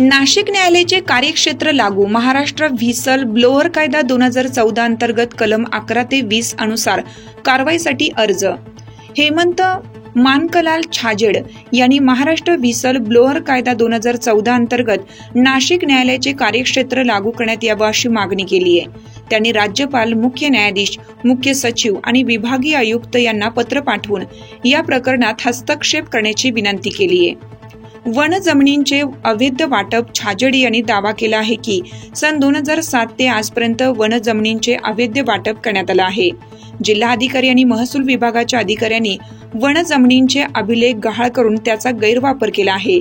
नाशिक न्यायालयाचे कार्यक्षेत्र लागू महाराष्ट्र व्हिसल ब्लोअर कायदा 2014 अंतर्गत कलम 11 ते 20 अनुसार कारवाईसाठी अर्ज। हेमंत मानकलाल छाजेड यांनी महाराष्ट्र व्हिसल ब्लोअर कायदा 2014 अंतर्गत नाशिक न्यायालयाचे कार्यक्षेत्र लागू करण्यात यावं अशी मागणी केली आहे। त्यांनी राज्यपाल, मुख्य न्यायाधीश, मुख्य सचिव आणि विभागीय आयुक्त यांना पत्र पाठवून या प्रकरणात हस्तक्षेप करण्याची विनंती केली आहे। वन जमिनींचे अवैध वाटप छाजेड यांनी दावा केला आहे की सन 2007 ते आजपर्यंत वन जमिनींचे अवैध वाटप करण्यात आलं आहे। जिल्हाधिकारी आणि महसूल विभागाच्या अधिकाऱ्यांनी वन जमिनींचे अभिलेख गहाळ करून त्याचा गैरवापर केला आहे।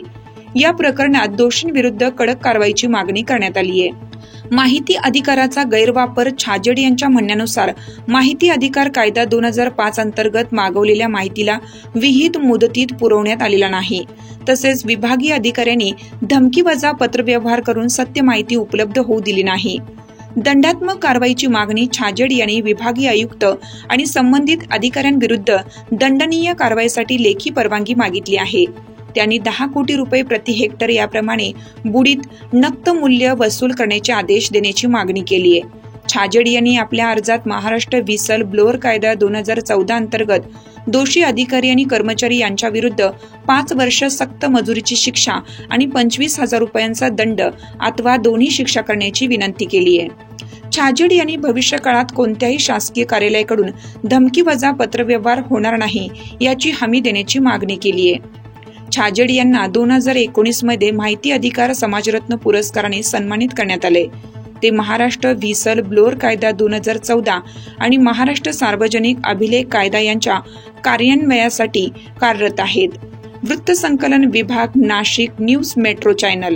या प्रकरणात दोषींविरुद्ध कडक कारवाईची मागणी करण्यात आली आहे। माहिती अधिकाराचा गैरवापर छाजेड यांच्या म्हणण्यानुसार माहिती अधिकार कायदा 2005 अंतर्गत मागवलेल्या माहितीला विहित मुदतीत पुरवण्यात आलेला नाही। तसेच विभागीय अधिकाऱ्यांनी धमकीवजा पत्रव्यवहार करून सत्य माहिती उपलब्ध होऊ दिली नाही। दंडात्मक कारवाईची मागणी छाजेड यांनी विभागीय आयुक्त आणि संबंधित अधिकाऱ्यांविरुद्ध दंडनीय कारवाईसाठी लेखी परवानगी मागितली आहे। त्यांनी 10 कोटी रुपये प्रति हेक्टर याप्रमाणे बुडीत नक्त मूल्य वसूल करण्याचे आदेश देण्याची मागणी केली आहे। छाजेड यांनी आपल्या अर्जात महाराष्ट्र व्हिसल ब्लोअर कायदा 2014 अंतर्गत दोषी अधिकारी आणि कर्मचारी यांच्या विरुद्ध 5 वर्ष सक्त मजुरीची शिक्षा आणि 25,000 रुपयांचा दंड अथवा दोन्ही शिक्षा करण्याची विनंती केली आहे। छाजेड यांनी भविष्यकाळात कोणत्याही शासकीय कार्यालयाकडून धमकीवजा पत्रव्यवहार होणार नाही याची हमी देण्याची मागणी केली आहे। छाजेड यांना 2019 मध्ये माहिती अधिकार समाजरत्न पुरस्काराने सन्मानित करण्यात आले। ते महाराष्ट्र व्हिसल ब्लोअर कायदा 2014 आणि महाराष्ट्र सार्वजनिक अभिलेख कायदा यांच्या कार्यान्वयासाठी कार्यरत आहेत। वृत्तसंकलन विभाग, नाशिक न्यूज मेट्रो चॅनल।